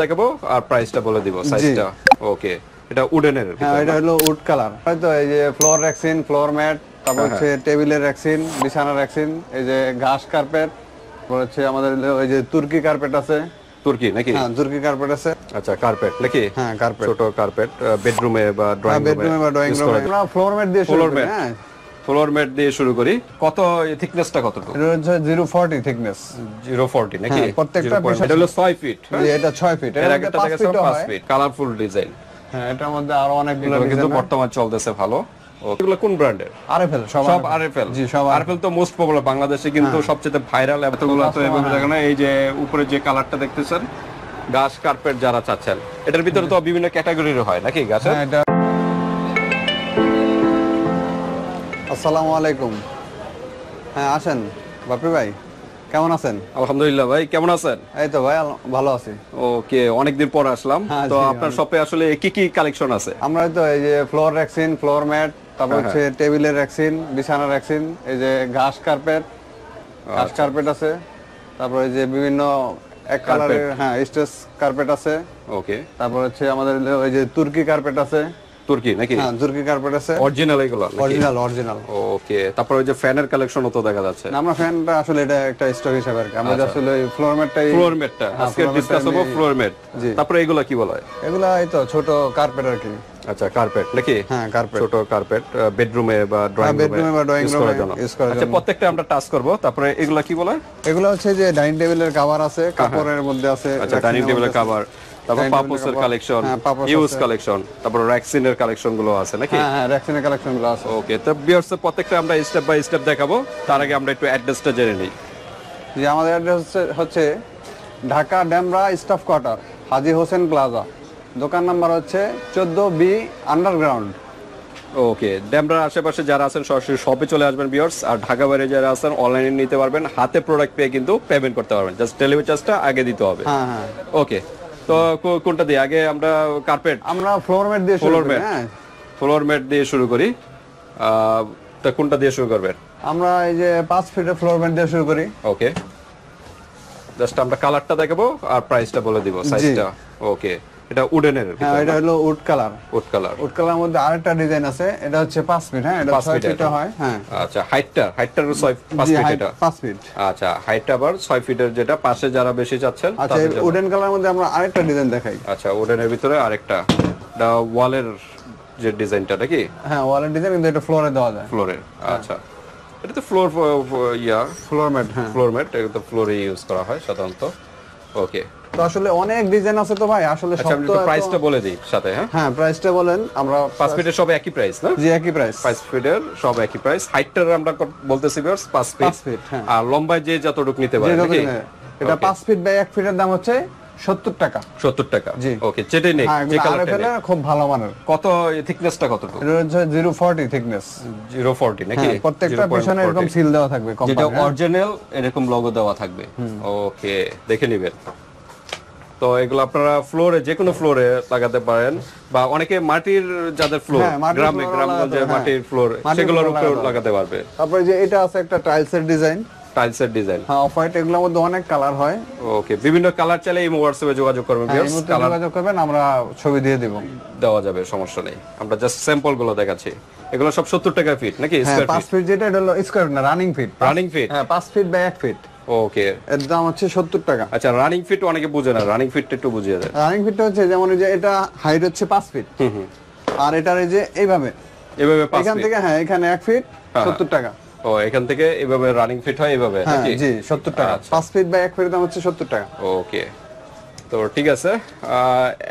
দেখাবো আর প্রাইসটা বলে দিব সাইজটা। ওকে, এটা উডেনের, হ্যাঁ এটা হলো উড কালার। হয়তো এই যে ফ্লোর রেক্সিন, ফ্লোর ম্যাট, তারপর হচ্ছে টেবিলের রেক্সিন, বিছানার রেক্সিন, এই যে ঘাস কার্পেট, তারপর হচ্ছে আমাদের ওই যে তুর্কি কার্পেট আছে। তুর্কি নাকি? হ্যাঁ তুর্কি কার্পেট আছে। আচ্ছা, কার্পেট নাকি? হ্যাঁ কার্পেট, ছোট কার্পেট বেডরুমে বা ড্রয়িং রুমে আমরা ফ্লোর ম্যাট দিয়ে শুরু করি। হ্যাঁ ফ্লোর ম্যাট দিয়ে শুরু করি। কত থিকনেসটা কতটুকু? এটা হচ্ছে 040 থিকনেস। 040 নাকি? প্রত্যেকটা এটা হলো 6 ফিট। জি এটা 6 ফিট। এর একটা থেকে 5 ফিট। Colourful design. হ্যাঁ এটার মধ্যে আরো অনেকগুলো ডিজাইন কিন্তু বর্তমান চলতেছে ভালো। এগুলো কোন ব্র্যান্ডের? আরএফএল। সব আরএফএল। জি সব আরএফএল তো মোস্ট পপুলার বাংলাদেশে, কিন্তু সবচেয়ে ভাইরাল। এতগুলো তো এভাবে দেখেন না, এই যে উপরে যে কালারটা দেখতেছেন ঘাস কার্পেট যারা চাচ্ছেন, এটার ভিতরে তো বিভিন্ন ক্যাটাগরির হয় নাকি ঘাসের? হ্যাঁ এটা। আসসালামু আলাইকুম। হ্যাঁ আসেন বাপি ভাই, কেমন আছেন? আলহামদুলিল্লাহ ভাই, কেমন আছেন? এই তো ভাই ভালো আছি। ওকে, অনেকদিন পর আসলাম। তো আপনার শপে আসলে কি কি কালেকশন আছে? আমরা তো এই যে ফ্লোর রেক্সিন, ফ্লোর ম্যাট, তারপর হচ্ছে টেবিলের রেক্সিন, বিছানার রেক্সিন, এই যে ঘাস কার্পেট আছে, তারপর এই যে বিভিন্ন এক কালারের স্টেজ কার্পেট আছে। ওকে, তারপর হচ্ছে আমাদের ওই যে তুর্কি কার্পেট আছে। তুর্কি নাকি? হ্যাঁ তুর্কি কার্পেট আছে। অরিজিনাল এগুলো? অরিজিনাল। ওকে, তারপর ওই যে ফ্যানের কালেকশনও তো দেখা যাচ্ছে। আমরা ফ্যানটা আসলে এটা একটা স্টক হিসাবে আর কি, আমরা আসলে ফ্লোর ম্যাটটা আজকে ডিসকাস করব। ফ্লোর ম্যাট, তারপর এগুলো কি বলা হয়? এগুলা এই তো ছোট কার্পেট আর কি। আচ্ছা, কার্পেট নাকি? হ্যাঁ কার্পেট, ছোট কার্পেট বেডরুমে বা ড্রয়িং রুমে ইউজ করার জন্য। আচ্ছা, প্রত্যেকটা আমরা টাচ করব। তারপরে এগুলা কি বলা হয়? এগুলা হচ্ছে যে ডাইনিং টেবিলের কভার আছে, কাপড়ের মধ্যে আছে। আচ্ছা, ডাইনিং টেবিলের কভার, তারপর পাপোসের কালেকশন, ইউজ কালেকশন, তারপর র্যাক্সিনের কালেকশন গুলো আছে নাকি? হ্যাঁ র্যাক্সিনের কালেকশন গুলো আছে। ওকে, তো ভিউয়ার্স প্রত্যেকটা আমরা স্টেপ বাই স্টেপ দেখাবো। তার আগে আমরা একটু অ্যাড্রেসটা জেনে নিই। জি আমাদের অ্যাড্রেস হচ্ছে ঢাকা ডেমরা স্টাফ কোয়ার্টার, হাজী হোসেন প্লাজা। দোকান নাম্বার হচ্ছে 14B আন্ডারগ্রাউন্ড। ওকে, ডেমরার আশেপাশে যারা আছেন সরাসরি শপে চলে আসবেন ভিউয়ার্স, আর ঢাকা বাইরে যারা আছেন অনলাইনে নিতে পারবেন। হাতে প্রোডাক্ট পেয়ে কিন্তু পেমেন্ট করতে পারবেন, জাস্ট ডেলিভারি চার্জটা আগে দিতে হবে। হ্যাঁ হ্যাঁ ওকে, তো কোনটা দিয়ে আগে? আমরা কার্পেট, আমরা ফ্লোর ম্যাট দিয়ে শুরু করি। হ্যাঁ ফ্লোর ম্যাট দিয়ে শুরু করি। তা কোনটা দিয়ে শুরু করবেন? আমরা এই যে 5 ফিটের ফ্লোর ম্যাট দিয়ে শুরু করি। ওকে, জাস্ট আমরা কালারটা দেখাবো আর প্রাইসটা বলে দিব সাইজটা। ওকে, এটা উডেনের। হ্যাঁ এটা হলো would colour. Would colour. Would colour মধ্যে আরেকটা ডিজাইন আছে, এটা হচ্ছে 5 ফিট। হ্যাঁ এটা 6 ফিট হয়। হ্যাঁ আচ্ছা, হাইটটার 5 ফিট এটা? 5 ফিট। আচ্ছা, হাইটটা আবার 6 ফিটের, যেটা পাশে যারা বেশি চাচ্ছেন আচ্ছা, উডেন কালার মধ্যে আমরা আরেকটা ডিজাইন দেখাই। আচ্ছা, উডেনের ভিতরে আরেকটা, এটা ওয়ালের যে ডিজাইনটা নাকি? হ্যাঁ ওয়ালের ডিজাইন, কিন্তু এটা ফ্লোরে দেওয়া যায়। ফ্লোরের। আচ্ছা, এটা তো ফ্লোর ফ্লোর ম্যাট। হ্যাঁ ফ্লোর ম্যাট, এটা তো ফ্লোরে ইউজ করা হয় সাধারণত। ওকে, তো আসলে অনেক ডিজাইন আছে তো ভাই, আসলে সব তো প্রাইসটা বলে দিই সাথে। হ্যাঁ প্রাইসটা বলেন। আমরা 5 ফিটের সব একই প্রাইস না? জি একই প্রাইস। 5 ফিটের সব একই প্রাইস। হাইটটার আমরা বলতেছি ভিউয়ার্স 5 ফিট। আর লম্বায় যে যতটুকু নিতে পারে নাকি? এটা 5 ফিট বাই 1 ফিটের দাম হচ্ছে 70 টাকা। 70 টাকা। জি ওকে, যেটাই নেই, যে কালারটা নেই, খুব ভালো মানের। কত থিকনেসটা কতটুকু? এটা হচ্ছে 040 থিকনেস। 040 নাকি? প্রত্যেকটা পিছনে এরকম সিল দেওয়া থাকবে, যেটা অরিজিনাল এরকম লোগো দেওয়া থাকবে। ওকে, দেখে নেবেন। তো এগুলো আপনারা ফ্লোরে, যে কোনো ফ্লোরে লাগাতে পারেন, বা অনেকে মাটির যাদের ফ্লোর, গ্রামগঞ্জে মাটির ফ্লোর, সেগুলোর উপরে লাগাতে পারবে। তারপরে যে এটা আছে একটা টাইলসের ডিজাইন। টাইলসের ডিজাইন, হ্যাঁ অফ হোয়াইট, এগুলোর মধ্যে অনেক কালার হয়। ওকে, বিভিন্ন কালার চাইলে এই হোয়াটসঅ্যাপে যোগাযোগ করবেন ভিউয়ার্স, যোগাযোগ করবেন, আমরা ছবি দিয়ে দেব, দেওয়া যাবে, সমস্যা নেই। আমরা জাস্ট স্যাম্পল গুলো দেখাচ্ছি। এগুলো সব 70 টাকা ফিট নাকি? Square feet? 5 ফিট যেটা, এটা হলো স্কয়ার না, রানিং ফিট। Running fit? হ্যাঁ 5 ফিট বাই 1 ফিট। ওকে, এর দাম হচ্ছে 70 টাকা। আচ্ছা, রানিং ফিট অনেকে বুঝে না, রানিং ফিটটা একটু বুঝিয়ে দেন। রানিং ফিটটা হচ্ছে যেমন এই যে এটা হাইট হচ্ছে 5 ফিট, আর এটার এই যে এইভাবে 5 এখান থেকে, হ্যাঁ এখানে 1 ফিট 70 টাকা। ও, এখান থেকে এভাবে রানিং ফিট হয় এভাবে নাকি? জি 70 টাকা। 5 ফিট বাই 1 ফিটের দাম হচ্ছে 70 টাকা। ওকে, তো ঠিক আছে।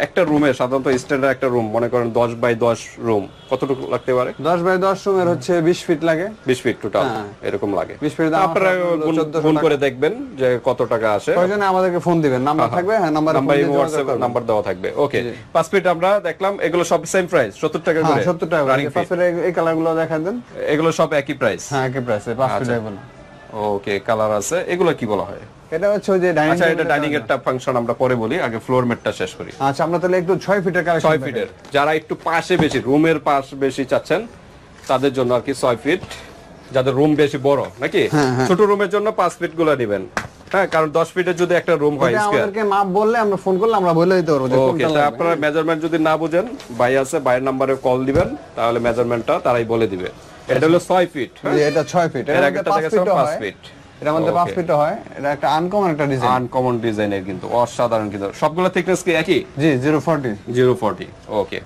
একটা রুমে সাধারণত স্ট্যান্ডার্ড একটা রুম মনে করেন 10 বাই 10 রুম, কতটুকু লাগতে পারে? 10 বাই 10 রুমের হচ্ছে 20 ফিট লাগে। 20 ফিট টোটাল এরকম লাগে। 20 ফিট দাম আপনারা গুণ করে দেখবেন যে কত টাকা আসে। প্রয়োজনে আমাদেরকে ফোন দিবেন, নাম্বার থাকবে। হ্যাঁ নাম্বার হোয়াটসঅ্যাপ নাম্বার দেওয়া থাকবে। ওকে, 5 ফিট আমরা দেখলাম, এগুলো সব সেম প্রাইস 70 টাকা করে। 70 টাকা। 5 ফিট এই কালারগুলো দেখান দেন। এগুলো সব একই প্রাইস? হ্যাঁ একই প্রাইসে 5 ফিট এগুলো। ওকে, কালার আছে। এগুলো কি বলা হয়? এটা হচ্ছে ওই যে ডাইনিং। আচ্ছা, এটা ডাইনিং এর ফাংশন আমরা পরে বলি, আগে ফ্লোর ম্যাটটা শেষ করি। আচ্ছা, আমরা তাহলে একটু 6 ফিটের কালেকশন। 6 ফিটের যারা একটু পাশে বেশি, রুমের পাশ বেশি চাচ্ছেন তাদের জন্য আর কি 6 ফিট। যাদের রুম বেশি বড় নাকি, ছোট রুমের জন্য 5 ফিট গুলো নেবেন। হ্যাঁ, কারণ 10 ফিটের যদি একটা রুম হয় স্কয়ার, আমাদেরকে মাপ বললে আমরা ফোন করলে আমরা বলে দিতে পারবো যে ওকে। কোনটা তা লাগবে। আপনারা মেজারমেন্ট যদি না বুঝেন, ভাই আছে, ভাইয়ের নম্বরে কল দিবেন, তাহলে মেজারমেন্টটা তারাই বলে দিবে। এটা হলো 6 ফিট, জি, এটা 6 ফিট, এর এর একটা মধ্যে 5 দেখাচ্ছি ফিট 5 হয়, ফিট। এর মধ্যে 5 ফিট হয়। এটা একটা আনকমন একটা ডিজাইন, আনকমন ডিজাইনের, কিন্তু অসাধারণ, কিন্তু সবগুলো থিকনেস কি একই? জি 040 040, ওকে।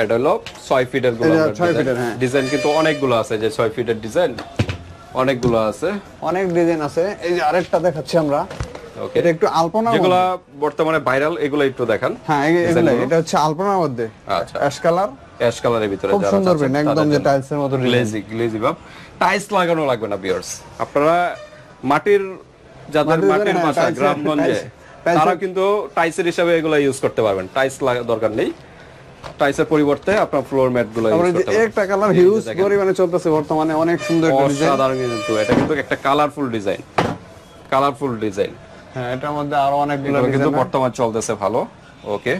এটা হলো 6 ফিটের গুলো, এটা 6 ফিটের, হ্যাঁ। ডিজাইন কিন্তু অনেকগুলো আছে, যে 6 ফিটের ডিজাইন অনেকগুলো আছে, অনেক ডিজাইন আছে। এই যে আরেকটা দেখাচ্ছি আমরা, ওকে। এটা একটু আলপনা, যেগুলো বর্তমানে ভাইরাল, এগুলো একটু দেখান। হ্যাঁ এগুলো, এটা হচ্ছে আলপনার মধ্যে, আচ্ছা, অ্যাশ কালার, অ্যাশ কালারের ভিতরে খুব যারা সুন্দর চাচ্ছেন, পেন, একদম তাদের যে জন্য। টাইলসের মতো গ্লেজি ভাব, টাইলস লাগানো লাগবে না ভিউয়ার্স। আপনারা মাটির, যাদের মাটির হ্যাঁ, বাসা টাইলসের- গ্রামগঞ্জে, টাইলসের- তারা কিন্তু টাইলসের হিসাবে এগুলো ইউজ করতে পারবেন, টাইলস দরকার নেই। টাইলসের পরিবর্তে আপনার ফ্লোর ম্যাট গুলো তারপরে ইউজ যে করতে পারবেন। একটা কালার হিউজ পরিমাণে চলতেছে বর্তমানে, অনেক সুন্দর একটা ডিজাইন। অসাধারণ, কিন্তু এটা কিন্তু একটা কালারফুল ডিজাইন, কালারফুল ডিজাইন। হ্যাঁ, এটার মধ্যে আরো অনেকগুলো এগুলো কিন্তু ডিজাইন। বর্তমান চলতেছে ভালো, ওকে।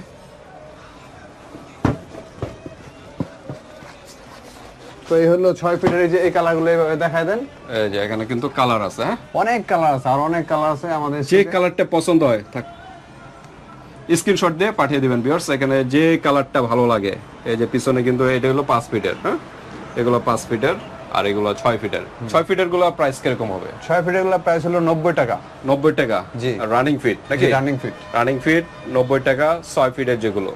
তো এই হলো 6 ফিটের, এই যে এই কালারগুলো এইভাবে দেখায় দেন। এই যে এখানে কিন্তু কালার আছে, হ্যাঁ, অনেক কালার আছে, আর অনেক কালার আছে আমাদের। যে কালারটা পছন্দ হয় থাক, স্ক্রিনশট দিয়ে পাঠিয়ে দিবেন ভিউয়ার্স। এখানে যে কালারটা ভালো লাগে, এই যে পিছনে কিন্তু এটা হলো 5 ফিটের, হ্যাঁ, এগুলো 5 ফিটের, আর এগুলো 6 ফিটের। 6 ফিটের গুলো প্রাইস কিরকম হবে? 6 ফিটের গুলো প্রাইস হলো 90 টাকা। 90 টাকা, জি। রানিং ফিট নাকি? রানিং ফিট, রানিং ফিট 90 টাকা, 6 ফিটের যেগুলো,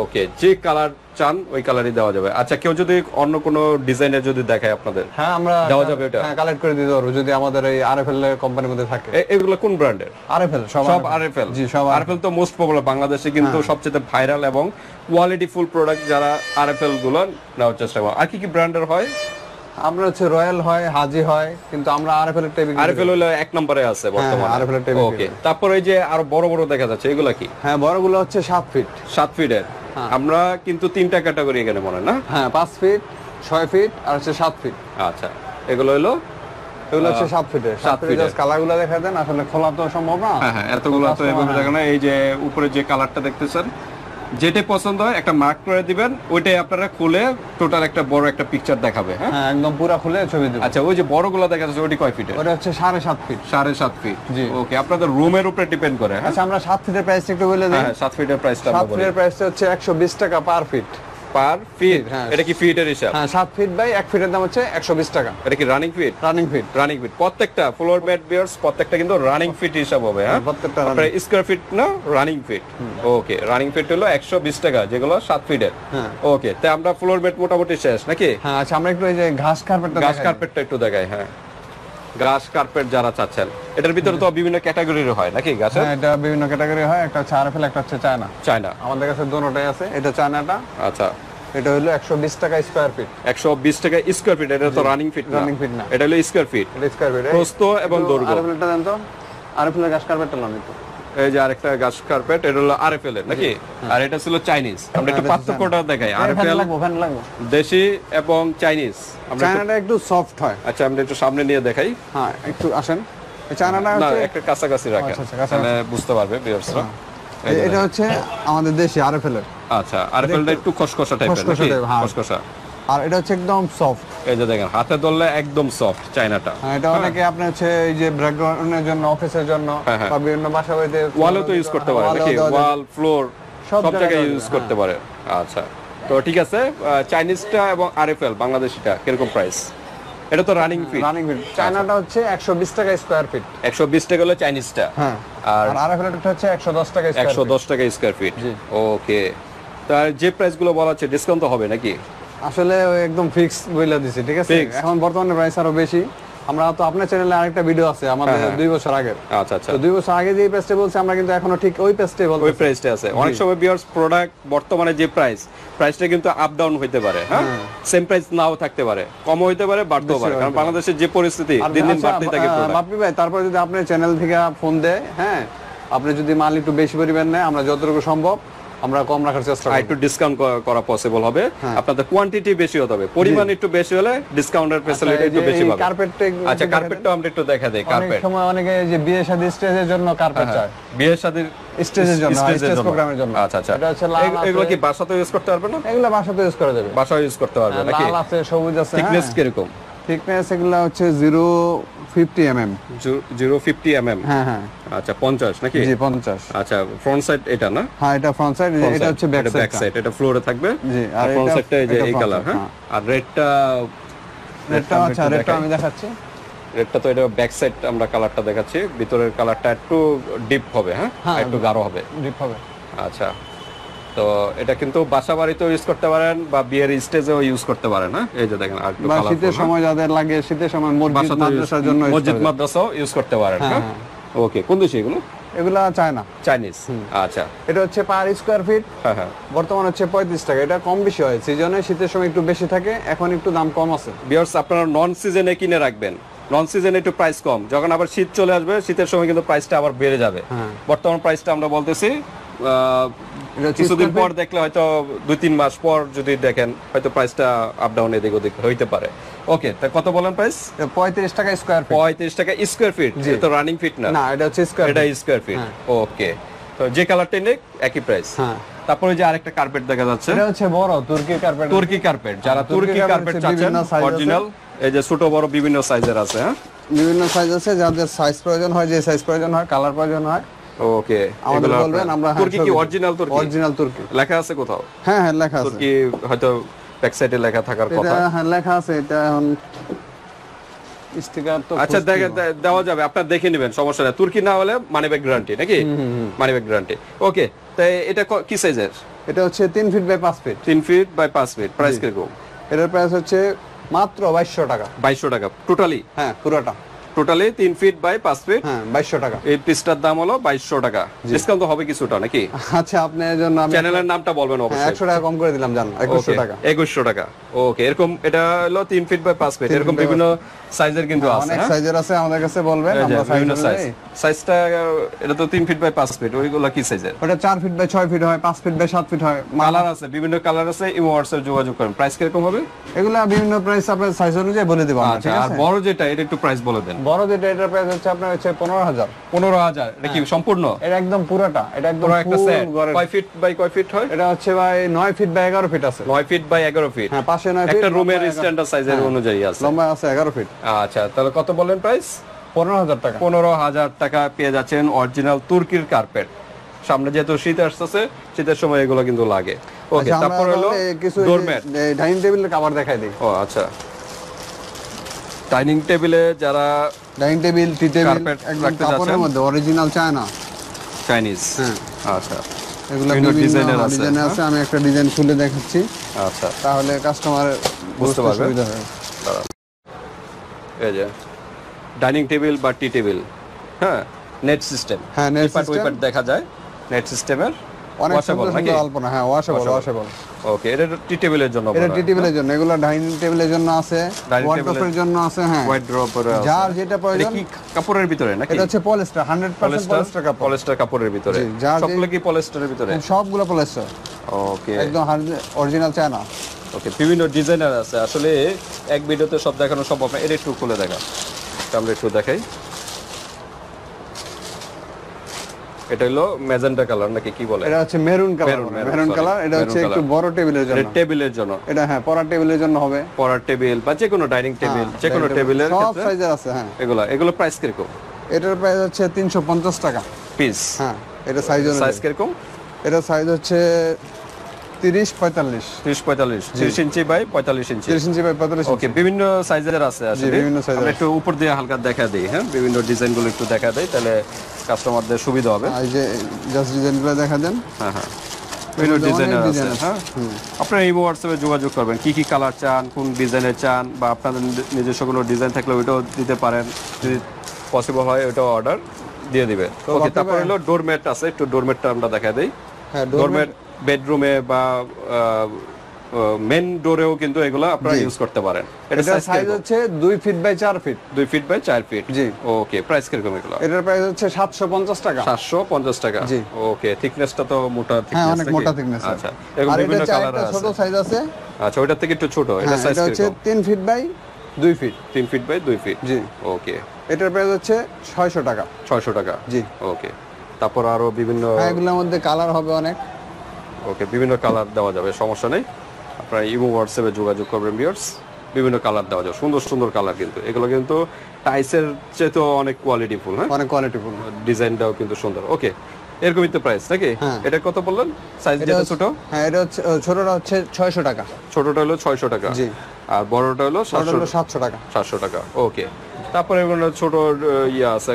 ওকে। যে কালার চান ওই কালারই দেওয়া যাবে। আচ্ছা, কেউ যদি অন্য কোনো ডিজাইনের যদি দেখায় আপনাদের, হ্যাঁ আমরা দেওয়া যাবে এটা? হ্যাঁ, কালেক্ট করে দিতে পারবো যদি আমাদের এই আরএফএল কোম্পানির মধ্যে থাকে। এগুলো কোন ব্র্যান্ডের? আরএফএল, সব আরএফএল। জি, সব আরএফএল তো মোস্ট পপুলার বাংলাদেশে, কিন্তু সবচেয়ে ভাইরাল এবং কোয়ালিটি ফুল প্রোডাক্ট যারা আরএফএল গুলো নেওয়ার চেষ্টা করে। আর কি কি ব্র্যান্ডের হয়? আমরা হচ্ছে রয়্যাল হয়, হাজি হয়, কিন্তু আমরা আরএফএল এর টেবিল, আরএফএল হলো এক নম্বরে আছে বর্তমানে, RFL এর টেবিল। ওকে। তারপরে এই যে আরো বড় বড় দেখা যাচ্ছে, এগুলো কি? হ্যাঁ, বড়গুলো হচ্ছে 7 ফিট। 7 ফিটের। আমরা কিন্তু 3টা ক্যাটাগরি এখানে মনে হয় না? হ্যাঁ, 5 ফিট, 6 ফিট আর হচ্ছে 7 ফিট। আচ্ছা, এগুলো হলো এগুলো হচ্ছে 7 ফিটের। 7 ফিটের জাস্ট কালারগুলো দেখা দেন, আসলে খোলা তো সম্ভব না। হ্যাঁ হ্যাঁ, এতগুলো তো এভাবে দেখানো। এই যে উপরে যে কালারটা দেখতেছেন, যেটা পছন্দ হয় একটা মার্ক করে দিবেন, ওইটাই আপনারা খুলে টোটাল একটা বড় একটা পিকচার দেখাবে, হ্যাঁ। হ্যাঁ, একদম পুরো খুলে ছবি দেব। আচ্ছা, ওই যে বড়গুলো দেখা যাচ্ছে, ওইটি কয় ফিটের? ওটা হচ্ছে 7.5 ফিট। 7.5 ফিট, জি। ওকে। আপনাদের রুমের উপরে ডিপেন্ড করে, হ্যাঁ। আচ্ছা, আমরা 7 ফিটের প্রাইস একটু বলে দিই। হ্যাঁ, 7 ফিটের প্রাইসটা 7 আমরা বলি। ফিটের প্রাইস হচ্ছে 120 টাকা পার ফিট। পার ফিট, হ্যাঁ। এটা কি ফিটের হিসাব? হ্যাঁ, 7 ফিট বাই 1 ফিটের দাম হচ্ছে 120 টাকা। এটা কি running feet? Running feet, running fit প্রত্যেকটা ফ্লোর ম্যাট বিয়ার্স, প্রত্যেকটা কিন্তু রানিং ফিট হিসাব হবে, হ্যাঁ। প্রত্যেকটা আপনার স্কয়ার ফিট না, রানিং ফিট, ওকে। রানিং ফিট হলো 120 টাকা, যেগুলো 7 ফিটের, হ্যাঁ। ওকে। তাই আমরা ফ্লোর ম্যাট মোটামুটি শেষ নাকি? হ্যাঁ। আচ্ছা, আমরা একটু এই যে ঘাস কার্পেটটা ঘাস দেখাই। কার্পেটটা একটু দেখাই, হ্যাঁ। ঘাস কার্পেট যারা চাচ্ছেন, এটার ভিতরে তো বিভিন্ন ক্যাটাগরির হয় নাকি ঘাসের? হ্যাঁ, এটা বিভিন্ন ক্যাটাগরি হয়, একটা হচ্ছে আরএফএল, একটা হচ্ছে চায়না। চায়না, আমাদের কাছে দুটোটাই আছে। এটা চায়নাটা, আচ্ছা। এটা হলো 120 টাকা স্কয়ার ফিট। 120 টাকা স্কয়ার ফিট, এটা তো রানিং ফিট না, রানিং ফিট না, এটা হলো স্কয়ার ফিট, এটা স্কয়ার ফিট। প্রস্থ এবং দৈর্ঘ্য। আরএফএলটা দেন তো, আরএফএল এর ঘাস কার্পেটটা লন একটু। এই যে আরেকটা ঘাস কার্পেট, এটা হলো আরএফএল এর নাকি? আর এটা ছিল চাইনিজ। আমরা একটু পার্থক্যটা দেখাই, আরএফএল ফ্যান লাগবে। দেশি এবং চাইনিজ। আমরা একটু- চায়নাটা একটু সফট হয়। আচ্ছা, আমরা একটু সামনে নিয়ে দেখাই। হ্যাঁ, একটু আসেন। এই চায়নাটা না, হচ্ছে, একটা কাছাকাছি রাখেন, আচ্ছা, কাছাকাছি। তাহলে বুঝতে পারবে ভিউয়ার্সরা। এটা হচ্ছে আমাদের দেশি আরএফএল এর, আচ্ছা, আরএফএলটা একটু খসখসা টাইপের খসখসা নাকি? type, হ্যাঁ। খসখসা। আর এটা হচ্ছে একদম সফট। এই যে দেখেন, হাতে ধরলে একদম সফট চায়নাটা। হ্যাঁ, এটা অনেকে আপনি হচ্ছে এই যে ব্যাকগ্রাউন্ডের জন্য, অফিসের জন্য হ্যাঁ, হ্যাঁ। বা বিভিন্ন বাসা বাড়িতে ওয়ালও তো ইউজ করতে পারে ওয়ালেও নাকি? দেওয়া যাবে। ওয়াল, ফ্লোর, সব সব জায়গায় জায়গায় ইউজ দেওয়া করতে পারে। আচ্ছা, তো ঠিক আছে। চাইনিজটা এবং আরএফএল বাংলাদেশিটা কিরকম প্রাইস? এটা তো রানিং ফিট। Running feet. চায়নাটা হচ্ছে 120 টাকা স্কয়ার ফিট। 120 টাকা হলো চাইনিজটা, হ্যাঁ। আর আর আরএফএলটা হচ্ছে 110 টাকা স্কয়ার ফিট। 110 টাকা স্কয়ার ফিট, জি। ওকে। তার যে প্রাইস গুলো বলা হচ্ছে, ডিসকাউন্ট তো হবে নাকি? আসলে ওই একদম ফিক্স বইলা দিছি, ঠিক আছে? Fixed। এখন বর্তমানে প্রাইস আরো বেশি। আমরা তো আপনার চ্যানেলে আরেকটা ভিডিও আছে আমাদের হ্যাঁ, হ্যাঁ। 2 বছর আগের। আচ্ছা আচ্ছা, তো 2 বছর আগে যে প্রাইসটা বলছি, আমরা কিন্তু এখনো ঠিক ওই প্রাইসটাই বলছি। ওই প্রাইসটা আছে। অনেক সময় ভিউয়ার্স প্রোডাক্ট বর্তমানে যে প্রাইসটা কিন্তু আপ ডাউন হইতে পারে, হ্যাঁ। সেম প্রাইস নাও থাকতে পারে, কম হইতে পারে, বাড়তেও পারে, কারণ বাংলাদেশের যে পরিস্থিতি দিন দিন বাড়তেই থাকে প্রোডাক্ট। বাপ্পি ভাই, তারপর যদি আপনার চ্যানেল থেকে ফোন দেয়, হ্যাঁ, আপনি যদি মাল একটু বেশি পরিমাণ নেয়, আমরা যতটুকু সম্ভব আমরা কম রাখার চেষ্টা করব। একটু ডিসকাউন্ট করা পসিবল হবে। আপনাদের কোয়ান্টিটি বেশি হতে হবে, পরিমাণ একটু বেশি হলে ডিসকাউন্টের ফ্যাসিলিটি একটু বেশি পাবে। কার্পেটটা, আচ্ছা, কার্পেটটা আমরা একটু দেখা দেই। অনেক কার্পেট সময় অনেকে যে বিয়ে শাদী স্টেজের জন্য কার্পেট চায়, বিয়ের শাদীর স্টেজের জন্য, স্টেজ প্রোগ্রামের জন্য। আচ্ছা আচ্ছা, এটা হচ্ছে লাল আছে। এগুলো কি বাসাতে ইউজ করতে পারবে না? এগুলো বাসাতে ইউজ করা যাবে। বাসায় ইউজ করতে পারবে নাকি? লাল আছে, সবুজ আছে। থিকনেস কিরকম? থিকনেস এগুলা হচ্ছে 050 mm। 050 mm। হ্যাঁ হ্যাঁ আচ্ছা 50 নাকি? জি 50। আচ্ছা ফ্রন্ট সাইড এটা না? হ্যাঁ এটা ফ্রন্ট সাইড, এটা হচ্ছে ব্যাক সাইড। এটা ফ্লোরে থাকবে। জি আর ফ্রন্ট এটা সাইডটা এই যে এই কালার। হ্যাঁ আর রেডটা আচ্ছা রেডটা আমি দেখাচ্ছি। রেডটা তো এটা ব্যাক সাইড আমরা কালারটা দেখাচ্ছি, ভিতরের কালারটা একটু ডিপ হবে। হ্যাঁ একটু গাঢ় হবে, ডিপ হবে। আচ্ছা তো এটা কিন্তু বাসা বাড়িতেও ইউজ করতে পারেন বা বিয়ের স্টেজেও ইউজ করতে পারেন। হ্যাঁ এই যে দেখেন আর একটু বা কালার, শীতের সময় যাদের লাগে, শীতের সময় মসজিদ মাদ্রাসার জন্য, মসজিদ মাদ্রাসাও ইউজ করতে পারেন। হ্যাঁ ওকে। কোন দেশি এগুলো? এগুলা চায়না, চাইনিজ। আচ্ছা এটা হচ্ছে পার স্কয়ার ফিট হ্যাঁ হ্যাঁ বর্তমানে হচ্ছে 35 টাকা। এটা কম বেশি হয় সিজনে, শীতের সময় একটু বেশি থাকে, এখন একটু দাম কম আছে। ভিউয়ার্স আপনারা নন সিজনে কিনে রাখবেন, নন সিজনে একটু প্রাইস কম, যখন আবার শীত চলে আসবে শীতের সময় কিন্তু প্রাইসটা আবার বেড়ে যাবে। বর্তমান প্রাইসটা আমরা বলতেছি কিছুদিন পর দেখলে হয়তো 2-3 মাস পর যদি দেখেন হয়তো প্রাইসটা আপ ডাউন এদিক ওদিক হইতে পারে। ওকে তা কত বলেন প্রাইস? 35 টাকা স্কয়ার ফিট। 35 টাকা স্কয়ার ফিট, এটা রানিং ফিট না? না এটা হচ্ছে স্কয়ার, এটা স্কয়ার ফিট। ওকে তো যে কালারটাই নেক একই প্রাইস। হ্যাঁ তারপরে যে আরেকটা কার্পেট দেখা যাচ্ছে, এটা হচ্ছে বড় তুর্কি কার্পেট। তুর্কি কার্পেট, যারা তুর্কি কার্পেট চাচ্ছেন অরিজিনাল, এই যে ছোট বড় বিভিন্ন সাইজের আছে। হ্যাঁ বিভিন্ন সাইজ আছে, যাদের সাইজ প্রয়োজন হয়, যে সাইজ প্রয়োজন হয়, কালার প্রয়োজন হয় ওকে আমাদের বলবেন। আমরা তুর্কি কি অরিজিনাল তুর্কি? অরিজিনাল তুর্কি লেখা আছে কোথাও? হ্যাঁ হ্যাঁ লেখা আছে তুর্কি, হয়তো ব্যাক সাইডে লেখা থাকার কথা। এটা হ্যাঁ লেখা আছে, এটা এখন স্টিকার তো আচ্ছা দেওয়া যাবে, আপনারা দেখে নেবেন, সমস্যা নেই। তুর্কি না হলে মানি ব্যাক গ্যারান্টি নাকি? Money back guarantee. ওকে তাই এটা কি সাইজের? এটা হচ্ছে 3 feet by 5 feet. 3 feet by 5 feet. Price কিরকম? এটার প্রাইস হচ্ছে মাত্র 2200 টাকা। 2200 টাকা টোটালি? হ্যাঁ পুরোটা টোটালি 3 ফিট বাই 5 ফিট। হ্যাঁ 2200 টাকা। এই পিসটার দাম হলো 2200 টাকা। ডিসকাউন্ট তো হবে কিছুটা নাকি? আচ্ছা আপনার জন্য আমি চ্যানেলের নামটা বলবেন অবশ্যই। 100 টাকা কম করে দিলাম জান, 2100 টাকা। 2100 টাকা। ওকে এরকম এটা হলো 3 ফিট বাই 5 ফিট, এরকম বিভিন্ন সাইজের কিন্তু আছে। অনেক সাইজের আছে, আমাদের কাছে বলবেন আমরা বিভিন্ন সাইজ। সাইজ। সাইজটা এটা তো 3 ফিট বাই 5 ফিট, ওইগুলো কি সাইজের? ওটা 4 ফিট বাই 6 ফিট হয়, 5 ফিট বাই 7 ফিট হয়। কালার আছে, বিভিন্ন কালার আছে। ইমো হোয়াটসঅ্যাপ যোগাযোগ করেন। প্রাইস কিরকম হবে? এগুলা বিভিন্ন প্রাইস আপনার সাইজ অনুযায়ী বলে দেব আমরা, আচ্ছা ঠিক আর আছে? বড় যেটা এটা একটু প্রাইস বলে দেন। বড় যেটা, এটার প্রাইস হচ্ছে আপনার হচ্ছে 15000। 15000 এটা কি সম্পূর্ণ? এটা একদম পুরোটা, এটা একদম পুরো একটা সেট। ঘরের। কয় ফিট বাই কয় ফিট হয়? এটা হচ্ছে ভাই 9 ফিট বাই 11 ফিট আছে। 9 ফিট বাই 11 ফিট। হ্যাঁ পাশে 9 ফিট, একটা রুমের স্ট্যান্ডার্ড সাইজের অনুযায়ী আছে। লম্বা আছে 11 ফিট। আচ্ছা তাহলে কত বলেন প্রাইস? 15000 টাকা। 15000 টাকা পেয়ে যাচ্ছেন অরিজিনাল তুর্কির কার্পেট। সামনে যেহেতু শীত আসতেছে, শীতের সময় এগুলো কিন্তু লাগে। ওকে তারপর হলো ডোরম্যাট, ডাইনিং টেবিলের কভার দেখাই দেই। ও আচ্ছা ডাইনিং টেবিলে যারা ডাইনিং টেবিল, টি টেবিল কার্পেট একদম রাখতে কাপড়ের যাচ্ছেন, মধ্যে অরিজিনাল চায়না চাইনিজ। হ্যাঁ আচ্ছা এগুলো বিভিন্ন বিভিন্ন ডিজাইনের আছে। ডিজাইনের আছে। আমি একটা ডিজাইন খুলে দেখাচ্ছি, আচ্ছা তাহলে কাস্টমার বুঝতে পারবে। সুবিধা হবে। এই যে ডাইনিং টেবিল বা টি টেবিল, হ্যাঁ নেট সিস্টেম। হ্যাঁ নেট পার্ট ওই সিস্টেম পার্ট দেখা যায় নেট সিস্টেমের। অনেক ওয়াশেবল সুন্দর নাকি? সুন্দর আলপনা। হ্যাঁ ওয়াশেবল। ওকে এটা টি টেবিলের জন্য। এটা টি টেবিলের জন্য, এগুলো ডাইনিং টেবিলের জন্য আছে, Dining ওয়ার্ডরোবের জন্য আছে। হ্যাঁ হোয়াইট ড্রপের আছে। যার যেটা এটা প্রয়োজন। কি কাপড়ের ভিতরে নাকি? এটা হচ্ছে পলিস্টার, 100% পলিস্টার কাপড়। পলিস্টার কাপড়ের ভিতরে। জি, যার যে- সবগুলো কি পলিস্টারের ভিতরে? সবগুলো পলিস্টার, ওকে একদম অরিজিনাল চায়না। ওকে বিভিন্ন ডিজাইনার আছে। আসলে এক ভিডিওতে সব দেখানো সম্ভব না, এটা একটু খুলে দেখা। আমরা একটু দেখাই। এটা হলো ম্যাজেন্টা কালার নাকি কি বলে? এটা হচ্ছে মেরুন কালার। মেরুন কালার, এটা হচ্ছে একটু বড় টেবিলের জন্য। এটা টেবিলের জন্য। এটা হ্যাঁ পড়ার টেবিলের জন্য হবে। পড়ার টেবিল বা যে কোনো ডাইনিং টেবিল, যে কোনো টেবিলের সব ক্ষেত্রে সাইজের আছে। হ্যাঁ এগুলো প্রাইস কিরকম? এটার প্রাইস হচ্ছে 350 টাকা পিস। হ্যাঁ এটা সাইজ সাইজ কিরকম? এটা সাইজ হচ্ছে 30-45। 30-45 30 inch by 45 inch. 30 inch by 45 ওকে বিভিন্ন সাইজের আছে আসলে। বিভিন্ন সাইজের আমরা একটু উপর দিয়ে হালকা দেখা দেই। হ্যাঁ বিভিন্ন ডিজাইনগুলো একটু দেখা দেই, তাহলে কাস্টমারদের সুবিধা হবে। এই যে জাস্ট ডিজাইনগুলো দেখা দেন। হ্যাঁ হ্যাঁ বিভিন্ন ডিজাইনার আছে। হ্যাঁ আপনারা এই হোয়াটসঅ্যাপে যোগাযোগ করবেন, কি কি কালার চান, কোন ডিজাইনের চান, বা আপনাদের নিজস্ব কোনো ডিজাইন থাকলে ওইটাও দিতে পারেন, যদি পসিবল হয় ওইটাও অর্ডার দিয়ে দিবে। ওকে তারপর হলো ডোরম্যাট আছে, একটু ডোরম্যাটটা আমরা দেখা দেই। হ্যাঁ ডোরম্যাট বেডরুমে বা মেন ডোরেও কিন্তু এগুলো আপনারা ইউজ করতে পারেন। এটা সাইজ হচ্ছে 2 feet by 4 feet. 2 feet by 4 feet. জি ওকে প্রাইস কিরকম এগুলো? এটার প্রাইস হচ্ছে 750 টাকা। 750 টাকা। জি ওকে থিকনেসটা তো মোটা থিকনেস। হ্যাঁ অনেক মোটা থিকনেস। আচ্ছা এরকম বিভিন্ন কালার আছে। ছোট সাইজ আছে। আচ্ছা ওইটার থেকে একটু ছোট। এটা সাইজ এটা হচ্ছে কিরকম? 3 feet by 2 feet. 3 feet by 2 feet. জি ওকে এটার প্রাইস হচ্ছে 600 টাকা। 600 টাকা। জি ওকে তারপর আরো বিভিন্ন, হ্যাঁ এগুলোর মধ্যে কালার হবে অনেক। ওকে বিভিন্ন কালার দেওয়া যাবে, সমস্যা নেই। আপনারা ইমো হোয়াটসঅ্যাপে যোগাযোগ করবেন ভিউয়ার্স। বিভিন্ন কালার দেওয়া যায়, সুন্দর সুন্দর কালার, কিন্তু এগুলো কিন্তু টাইসের চেয়ে তো অনেক কোয়ালিটিফুল। হ্যাঁ, অনেক কোয়ালিটিফুল, ডিজাইনটাও কিন্তু সুন্দর। ওকে, এরকমই তো প্রাইস নাকি? এটা কত বললেন সাইজ যেটা ছোট? হ্যাঁ, এটা হচ্ছে ছোটটা হচ্ছে 600 টাকা, ছোটটা হলো 600 টাকা, জি, আর বড়টা হলো 700 টাকা। 700 টাকা। ওকে, তারপরে এগুলো ছোট ইয়া আছে,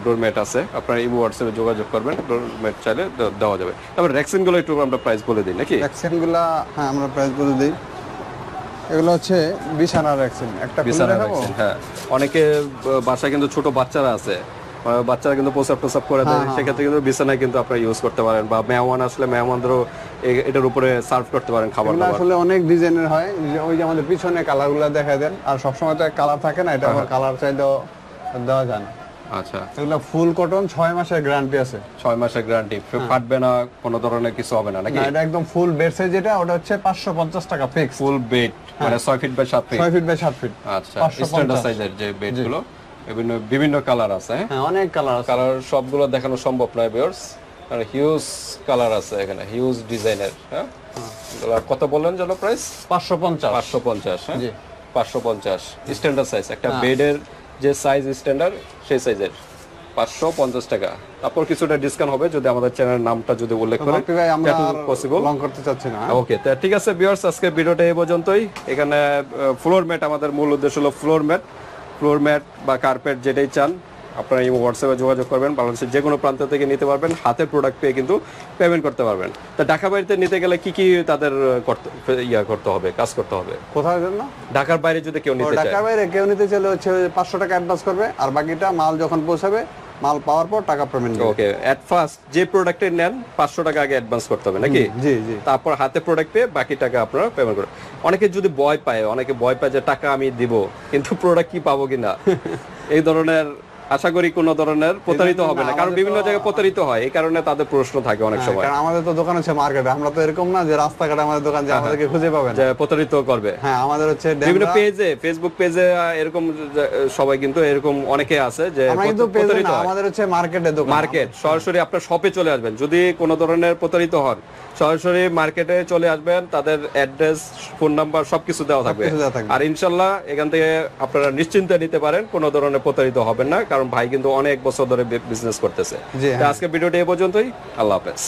ডোরমেট আছে, আপনারা ইমো হোয়াটসঅ্যাপে যোগাযোগ করবেন, ডোরমেট চাইলে দেওয়া যাবে। তারপরে র্যাকসিন গুলো একটু আমরা প্রাইস বলে দিই নাকি? র্যাকসিন গুলা, হ্যাঁ আমরা প্রাইস বলে দিই। এগুলো হচ্ছে বিছানার র্যাকসিন, একটা খুলে দেখাবো। হ্যাঁ, অনেকে বাসায় কিন্তু ছোট বাচ্চারা আছে, বাচ্চারা কিন্তু প্রসাব করে দেয়, সেক্ষেত্রে কিন্তু বিছানায় কিন্তু আপনারা ইউজ করতে পারেন, বা মেহমান আসলে মেহমানদেরও এটার উপরে সার্ভ করতে পারেন খাবার। আসলে অনেক ডিজাইনের হয়, ওই যে আমাদের পিছনে কালারগুলো দেখা দেন, আর সবসময় তো এক কালার থাকে না, এটা আবার কালার চাইলেও দেওয়া যায় না। আচ্ছা, এগুলো ফুল কটন, 6 মাসের গ্যারান্টি আছে। 6 মাসের গ্যারান্টি, ফাটবে না, কোনো ধরনের কিছু হবে না নাকি? এটা একদম ফুল বেড সাইজ, যেটা ওটা হচ্ছে 550 টাকা ফিক্স। ফুল বেড মানে 6 feet by 7 feet, 6 feet by 7 feet. আচ্ছা, স্ট্যান্ডার্ড সাইজের যে বেডগুলো, বিভিন্ন কালার আছে। হ্যাঁ, অনেক কালার আছে, কালার সবগুলো দেখানো সম্ভব নয় ভিউয়ার্স, আর হিউজ কালার আছে এখানে, হিউজ ডিজাইনের। হ্যাঁ, কত বললেন যেন প্রাইস? 550। 550, হ্যাঁ জি, 550 স্ট্যান্ডার্ড সাইজ, একটা বেডের যে সাইজ স্ট্যান্ডার্ড সেই সাইজের 550 টাকা। তারপর কিছুটা ডিসকাউন্ট হবে যদি আমাদের চ্যানেলের নামটা যদি উল্লেখ করেন, আমরা পসিবল লং করতে চাচ্ছি না। ওকে, তো ঠিক আছে ভিউয়ার্স, আজকে ভিডিওটা এই পর্যন্তই। এখানে ফ্লোর ম্যাট, আমাদের মূল উদ্দেশ্য হলো ফ্লোর ম্যাট বা কার্পেট, যেটাই চান আপনারা এই হোয়াটসঅ্যাপে যোগাযোগ করবেন, বাংলাদেশের যে কোনো প্রান্ত থেকে নিতে পারবেন, হাতের প্রোডাক্ট পেয়ে কিন্তু পেমেন্ট করতে পারবেন। তা ঢাকা বাইরে নিতে গেলে কি কি তাদের করতে হবে, কাজ করতে হবে? কোথায় জন্য? ঢাকার বাইরে যদি কেউ নিতে চায়, ঢাকার বাইরে কেউ নিতে চাইলে হচ্ছে 500 টাকা অ্যাডভান্স করবে, আর বাকিটা মাল যখন পৌঁছাবে, মাল পাওয়ার পর টাকা পেমেন্ট করবে। ওকে, এট ফার্স্ট যে প্রোডাক্টের নেন 500 টাকা আগে অ্যাডভান্স করতে হবে নাকি? জি জি। তারপর হাতে প্রোডাক্ট পেয়ে বাকি টাকা আপনারা পেমেন্ট করবেন। অনেকে যদি ভয় পায় যে টাকা আমি দিব কিন্তু প্রোডাক্ট কি পাবো কিনা, এই ধরনের আশা করি কোনো ধরনের প্রতারিত হবে না, কারণ বিভিন্ন জায়গায় প্রতারিত হয়, এই কারণে তাদের প্রশ্ন থাকে অনেক সময়। কারণ আমাদের তো দোকান হচ্ছে মার্কেটে, আমরা তো এরকম না যে রাস্তাঘাটে আমাদের দোকান যে আমাদেরকে খুঁজে পাবে না, যে প্রতারিত করবে। হ্যাঁ, আমাদের হচ্ছে বিভিন্ন পেজে, ফেসবুক পেজে এরকম সবাই কিন্তু এরকম অনেকে আছে যে আমরা কিন্তু পেজ প্রতারিত না, হয়। আমাদের হচ্ছে মার্কেটে দোকান, মার্কেট সরাসরি আপনার শপে চলে আসবেন, যদি কোনো ধরনের প্রতারিত হন সরাসরি মার্কেটে চলে আসবেন, তাদের অ্যাড্রেস, ফোন নাম্বার সবকিছু দেওয়া থাকবে, আর ইনশাল্লাহ এখান থেকে আপনারা নিশ্চিন্তে নিতে পারেন, কোনো ধরনের প্রতারিত হবেন না, কারণ ভাই কিন্তু অনেক বছর ধরে বিজনেস করতেছে। আজকে ভিডিওটা এই পর্যন্তই, আল্লাহ হাফেজ।